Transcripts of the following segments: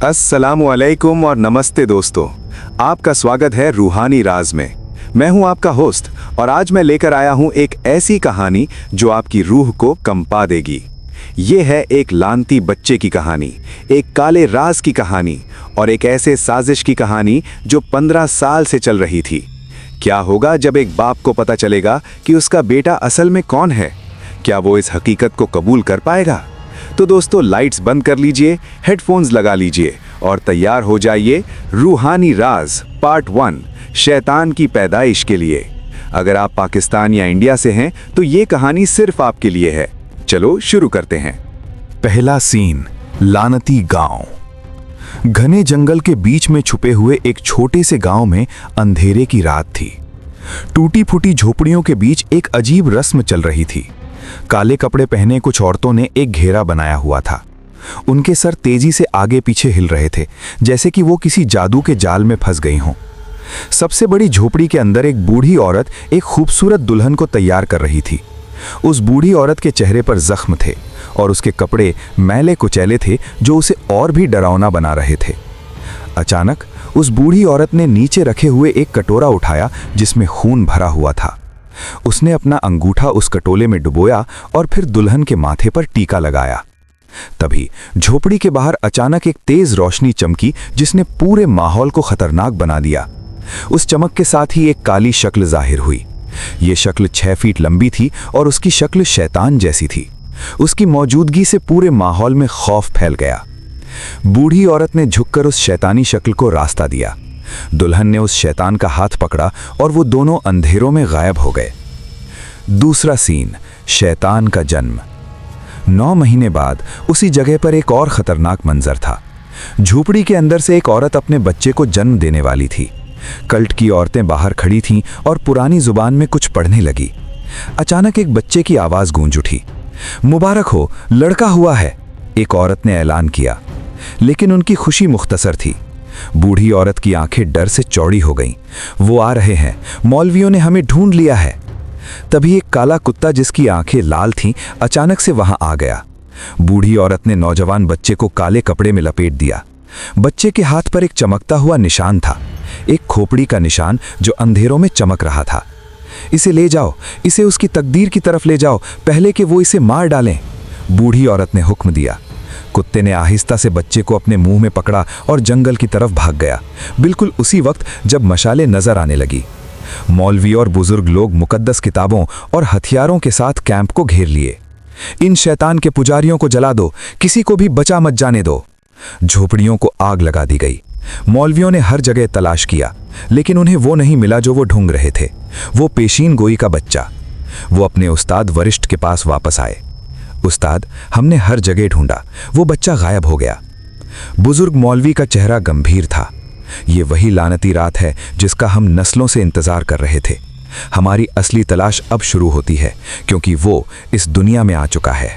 अस्सलामुअलैकुम और नमस्ते दोस्तों। आपका स्वागत है रूहानी राज में। मैं हूं आपका होस्ट और आज मैं लेकर आया हूं एक ऐसी कहानी जो आपकी रूह को कंपा देगी। ये है एक लानती बच्चे की कहानी, एक काले राज की कहानी और एक ऐसे साजिश की कहानी जो 15 साल से चल रही थी। क्या होगा जब एक बाप को पता चलेगा कि उसका बेटा असल में कौन है? क्या वो इस हकीकत को कबूल कर पाएगा? तो दोस्तों, लाइट्स बंद कर लीजिए, हेडफोन्स लगा लीजिए और तैयार हो जाइए रूहानी राज पार्ट 1 शैतान की पैदाइश के लिए। अगर आप पाकिस्तान या इंडिया से हैं तो ये कहानी सिर्फ आपके लिए है। चलो शुरू करते हैं। पहला सीन, लानती गांव। घने जंगल के बीच में छुपे हुए एक छोटे से गांव में अंधेरे की रात थी। टूटी फूटी झोपड़ियों के बीच एक अजीब रस्म चल रही थी। काले कपड़े पहने कुछ औरतों ने एक घेरा बनाया हुआ था। उनके सर तेजी से आगे पीछे हिल रहे थे, जैसे कि वो किसी जादू के जाल में फंस गई हों। सबसे बड़ी झोपड़ी के अंदर एक बूढ़ी औरत एक खूबसूरत दुल्हन को तैयार कर रही थी। उस बूढ़ी औरत के चेहरे पर जख्म थे और उसके कपड़े मैले कुचैले थे जो उसे और भी डरावना बना रहे थे। अचानक उस बूढ़ी औरत ने नीचे रखे हुए एक कटोरा उठाया जिसमें खून भरा हुआ था। उसने अपना अंगूठा उस कटोले में डुबोया और फिर दुल्हन के माथे पर टीका लगाया। तभी झोपड़ी के बाहर अचानक एक तेज रोशनी चमकी जिसने पूरे माहौल को खतरनाक बना दिया। उस चमक के साथ ही एक काली शक्ल जाहिर हुई। ये शक्ल 6 फीट लंबी थी और उसकी शक्ल शैतान जैसी थी। उसकी मौजूदगी से पूरे माहौल में खौफ फैल गया। बूढ़ी औरत ने झुककर उस शैतानी शक्ल को रास्ता दिया। दुल्हन ने उस शैतान का हाथ पकड़ा और वो दोनों अंधेरों में गायब हो गए। दूसरा सीन, शैतान का जन्म। 9 महीने बाद उसी जगह पर एक और खतरनाक मंजर था। झोपड़ी के अंदर से एक औरत अपने बच्चे को जन्म देने वाली थी। कल्ट की औरतें बाहर खड़ी थीं और पुरानी जुबान में कुछ पढ़ने लगी। अचानक एक बच्चे की आवाज गूंज उठी। मुबारक हो, लड़का हुआ है, एक औरत ने ऐलान किया। लेकिन उनकी खुशी मुख्तसर थी। बूढ़ी औरत की आंखें डर से चौड़ी हो गईं। वो आ रहे हैं, मौलवियों ने हमें ढूंढ लिया है। तभी एक काला कुत्ता जिसकी आंखें लाल थीं अचानक से वहां आ गया। बूढ़ी औरत ने नौजवान बच्चे को काले कपड़े में लपेट दिया। बच्चे के हाथ पर एक चमकता हुआ निशान था, एक खोपड़ी का निशान जो अंधेरों में चमक रहा था। इसे ले जाओ, इसे उसकी तकदीर की तरफ ले जाओ, पहले कि वो इसे मार डालें, बूढ़ी औरत ने हुक्म दिया। कुत्ते ने आहिस्ता से बच्चे को अपने मुंह में पकड़ा और जंगल की तरफ भाग गया। बिल्कुल उसी वक्त जब मशालें नजर आने लगी। मौलवी और बुजुर्ग लोग मुकद्दस किताबों और हथियारों के साथ कैंप को घेर लिए। इन शैतान के पुजारियों को जला दो, किसी को भी बचा मत जाने दो। झोपड़ियों को आग लगा दी गई। मौलवियों ने हर जगह तलाश किया, लेकिन उन्हें वो नहीं मिला जो वो ढूंढ रहे थे, वो पेशीन गोई का बच्चा। वो अपने उस्ताद वरिष्ठ के पास वापस आए। उस्ताद, हमने हर जगह ढूंढा, वो बच्चा गायब हो गया। बुजुर्ग मौलवी का चेहरा गंभीर था। ये वही लानती रात है जिसका हम नस्लों से इंतजार कर रहे थे। हमारी असली तलाश अब शुरू होती है क्योंकि वो इस दुनिया में आ चुका है।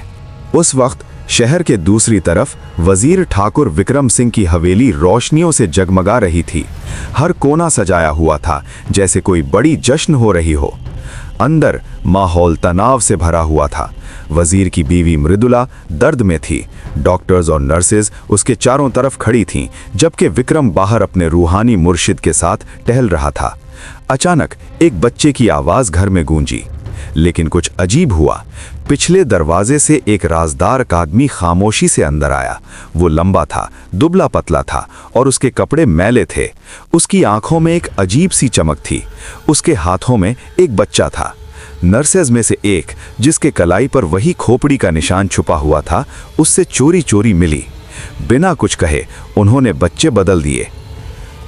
उस वक्त शहर के दूसरी तरफ वजीर ठाकुर विक्रम सिंह की हवेली रोशनियों से जगमगा रही थी। हर कोना सजाया हुआ था जैसे कोई बड़ी जश्न हो रही हो। अंदर माहौल तनाव से भरा हुआ था। वजीर की बीवी मृदुला दर्द में थी। डॉक्टर्स और नर्सेज उसके चारों तरफ खड़ी थीं, जबकि विक्रम बाहर अपने रूहानी मुर्शिद के साथ टहल रहा था। अचानक एक बच्चे की आवाज घर में गूंजी, लेकिन कुछ अजीब हुआ। पिछले दरवाजे से एक राजदार आदमी खामोशी से अंदर आया। वो लंबा था, दुबला पतला था और उसके कपड़े मैले थे। उसकी आंखों में एक अजीब सी चमक थी। उसके हाथों में एक बच्चा था। नर्सेज में से एक, जिसके कलाई पर वही खोपड़ी का निशान छुपा हुआ था, उससे चोरी चोरी मिली। बिना कुछ कहे उन्होंने बच्चे बदल दिए।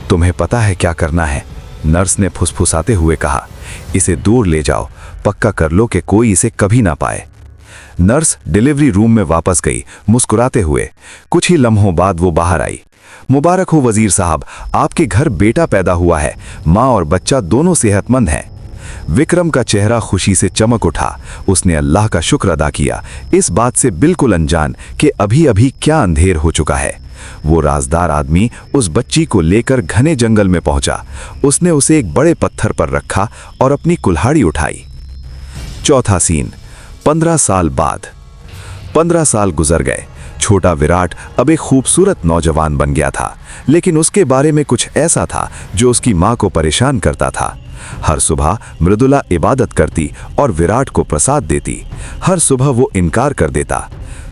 तुम्हें पता है क्या करना है, नर्स ने फुसफुसाते हुए कहा। इसे दूर ले जाओ, पक्का कर लो कि कोई इसे कभी ना पाए। नर्स डिलीवरी रूम में वापस गई, मुस्कुराते हुए। कुछ ही लम्हों बाद वो बाहर आई। मुबारक हो वजीर साहब, आपके घर बेटा पैदा हुआ है। माँ और बच्चा दोनों सेहतमंद हैं। विक्रम का चेहरा खुशी से चमक उठा। उसने अल्लाह का शुक्र अदा किया, इस बात से बिल्कुल अनजान कि अभी अभी क्या अंधेर हो चुका है। वो राजदार आदमी उस बच्ची को लेकर घने जंगल में पहुंचा। उसने उसे एक बड़े पत्थर पर रखा और अपनी कुल्हाड़ी उठाई। चौथा सीन, 15 साल बाद। 15 साल गुजर गए। छोटा विराट अब एक खूबसूरत नौजवान बन गया था, लेकिन उसके बारे में कुछ ऐसा था जो उसकी माँ को परेशान करता था। हर सुबह मृदुला इबादत करती और विराट को प्रसाद देती। हर सुबह वो इनकार कर देता।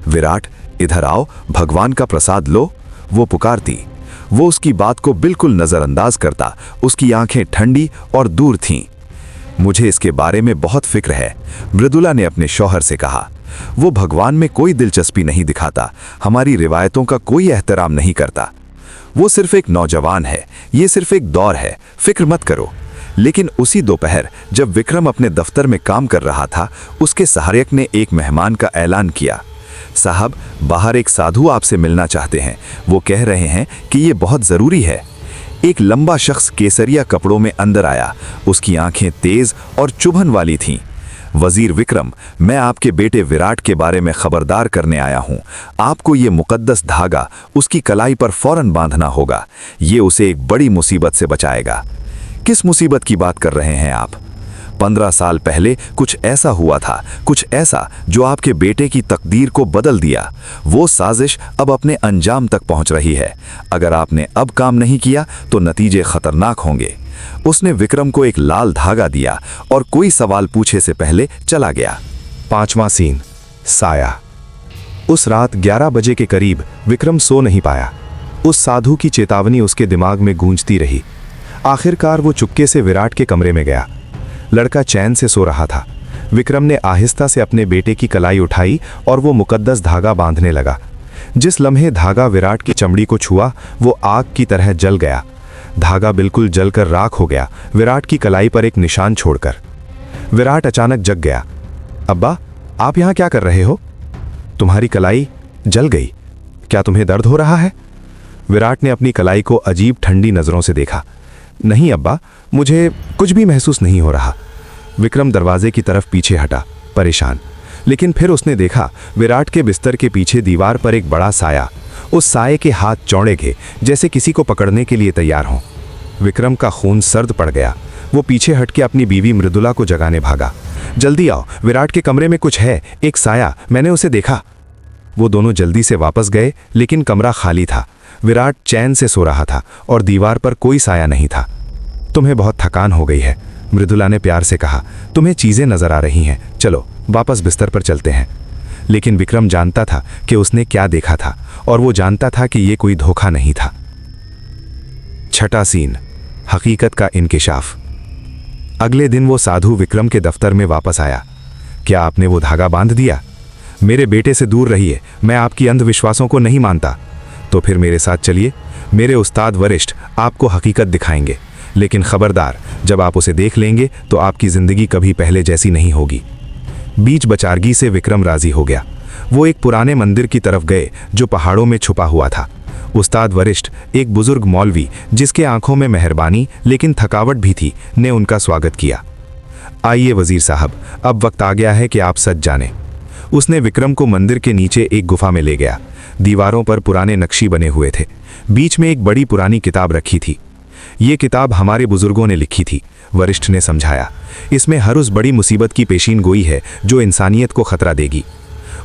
विराट, इधर आओ, भगवान का प्रसाद लो, वो पुकारती। वो उसकी बात को बिल्कुल नजरअंदाज करता। उसकी आंखें ठंडी और दूर थीं। मुझे इसके बारे में बहुत फिक्र है, मृदुला ने अपने शौहर से कहा। वो भगवान में कोई दिलचस्पी नहीं दिखाता, हमारी रिवायतों का कोई एहतराम नहीं करता। वो सिर्फ एक नौजवान है, ये सिर्फ एक दौर है, फिक्र मत करो। लेकिन उसी दोपहर जब विक्रम अपने दफ्तर में काम कर रहा था, उसके सहायक ने एक मेहमान का ऐलान किया। साहब, बाहर एक साधु आपसे मिलना चाहते हैं। वो कह रहे हैं कि ये बहुत जरूरी है। एक लंबा शख्स केसरिया कपड़ों में अंदर आया। उसकी आंखें तेज और चुभन वाली थीं। वजीर विक्रम, मैं आपके बेटे विराट के बारे में खबरदार करने आया हूं। आपको ये मुकद्दस धागा उसकी कलाई पर फौरन बांधना होगा। ये उसे एक बड़ी मुसीबत से बचाएगा। किस मुसीबत की बात कर रहे हैं आप? 15 साल पहले कुछ ऐसा हुआ था, कुछ ऐसा जो आपके बेटे की तकदीर को बदल दिया। वो साजिश अब अपने अंजाम तक पहुंच रही है। अगर आपने अब काम नहीं किया तो नतीजे खतरनाक होंगे। उसने विक्रम को एक लाल धागा दिया और कोई सवाल पूछे से पहले चला गया। 5वां सीन, साया। उस रात 11 बजे के करीब विक्रम सो नहीं पाया। उस साधु की चेतावनी उसके दिमाग में गूंजती रही। आखिरकार वो चुपके से विराट के कमरे में गया। लड़का चैन से सो रहा था। विक्रम ने आहिस्ता से अपने बेटे की कलाई उठाई और वो मुकद्दस धागा बांधने लगा। जिस लम्हे धागा विराट की चमड़ी को छुआ, वो आग की तरह जल गया। धागा बिल्कुल जलकर राख हो गया, विराट की कलाई पर एक निशान छोड़कर। विराट अचानक जग गया। अब्बा, आप यहाँ क्या कर रहे हो? तुम्हारी कलाई जल गई। क्या तुम्हें दर्द हो रहा है? विराट ने अपनी कलाई को अजीब ठंडी नजरों से देखा। नहीं अब्बा, मुझे कुछ भी महसूस नहीं हो रहा। विक्रम दरवाजे की तरफ पीछे हटा, परेशान। लेकिन फिर उसने देखा विराट के बिस्तर के पीछे दीवार पर एक बड़ा साया। उस साये के हाथ चौड़े थे, जैसे किसी को पकड़ने के लिए तैयार हों। विक्रम का खून सर्द पड़ गया। वो पीछे हटके अपनी बीवी मृदुला को जगाने भागा। जल्दी आओ, विराट के कमरे में कुछ है, एक साया, मैंने उसे देखा। वो दोनों जल्दी से वापस गए, लेकिन कमरा खाली था। विराट चैन से सो रहा था और दीवार पर कोई साया नहीं था। तुम्हें बहुत थकान हो गई है, मृदुला ने प्यार से कहा। तुम्हें चीजें नजर आ रही हैं, चलो वापस बिस्तर पर चलते हैं। लेकिन विक्रम जानता था कि उसने क्या देखा था, और वो जानता था कि ये कोई धोखा नहीं था। 6वां सीन, हकीकत का इंकिशाफ। अगले दिन वो साधु विक्रम के दफ्तर में वापस आया। क्या आपने वो धागा बांध दिया? मेरे बेटे से दूर रहिए, मैं आपकी अंधविश्वासों को नहीं मानता। तो फिर मेरे साथ चलिए, मेरे उस्ताद वरिष्ठ आपको हकीकत दिखाएंगे। लेकिन खबरदार, जब आप उसे देख लेंगे तो आपकी जिंदगी कभी पहले जैसी नहीं होगी। बीच बचारगी से विक्रम राजी हो गया। वो एक पुराने मंदिर की तरफ गए जो पहाड़ों में छुपा हुआ था। उस्ताद वरिष्ठ, एक बुजुर्ग मौलवी जिसके आंखों में मेहरबानी लेकिन थकावट भी थी, ने उनका स्वागत किया। आइए वजीर साहब, अब वक्त आ गया है कि आप सच जाने। उसने विक्रम को मंदिर के नीचे एक गुफा में ले गया। दीवारों पर पुराने नक्शी बने हुए थे। बीच में एक बड़ी पुरानी किताब रखी थी। ये किताब हमारे बुजुर्गों ने लिखी थी, वरिष्ठ ने समझाया। इसमें हर उस बड़ी मुसीबत की पेशीन गोई है जो इंसानियत को खतरा देगी।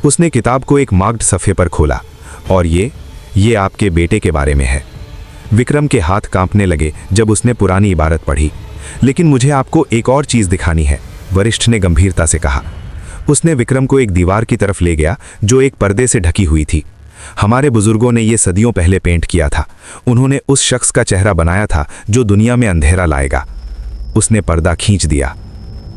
उसने किताब को एक मार्क्ड सफ़े पर खोला। और ये आपके बेटे के बारे में है। विक्रम के हाथ कांपने लगे जब उसने पुरानी इबारत पढ़ी। लेकिन मुझे आपको एक और चीज़ दिखानी है, वरिष्ठ ने गंभीरता से कहा। उसने विक्रम को एक दीवार की तरफ ले गया जो एक पर्दे से ढकी हुई थी। हमारे बुजुर्गों ने ये सदियों पहले पेंट किया था। उन्होंने उस शख्स का चेहरा बनाया था जो दुनिया में अंधेरा लाएगा। उसने पर्दा खींच दिया।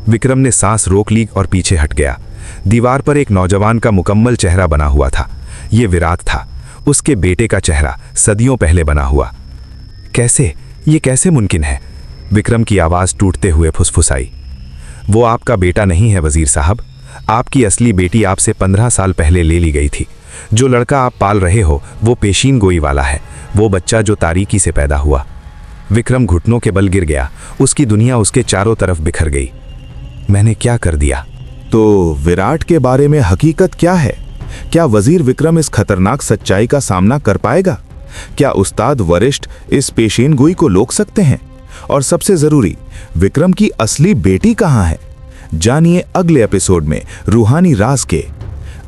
विक्रम ने सांस रोक ली और पीछे हट गया। दीवार पर एक नौजवान का मुकम्मल चेहरा बना हुआ था। ये विराट था, उसके बेटे का चेहरा, सदियों पहले बना हुआ। कैसे, ये कैसे मुमकिन है? विक्रम की आवाज़ टूटते हुए फुसफुसाई। वो आपका बेटा नहीं है वजीर साहब। आपकी असली बेटी आपसे 15 साल पहले ले ली गई थी। जो लड़का आप पाल रहे हो वो पेशीन गोई वाला है, वो बच्चा जो तारीकी से पैदा हुआ। विक्रम घुटनों के बल गिर गया। उसकी दुनिया उसके चारों तरफ बिखर गई। मैंने क्या कर दिया? तो विराट के बारे में हकीकत क्या है? क्या वजीर विक्रम इस खतरनाक सच्चाई का सामना कर पाएगा? क्या उस्ताद वरिष्ठ इस पेशीन गोई को रोक सकते हैं? और सबसे जरूरी, विक्रम की असली बेटी कहाँ है? जानिए अगले एपिसोड में रूहानी राज के।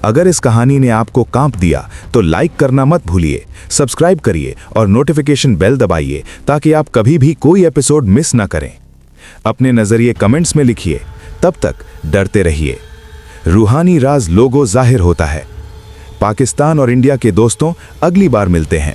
अगर इस कहानी ने आपको कांप दिया तो लाइक करना मत भूलिए, सब्सक्राइब करिए और नोटिफिकेशन बेल दबाइए ताकि आप कभी भी कोई एपिसोड मिस ना करें। अपने नजरिए कमेंट्स में लिखिए। तब तक डरते रहिए। रूहानी राज लोगो जाहिर होता है। पाकिस्तान और इंडिया के दोस्तों, अगली बार मिलते हैं।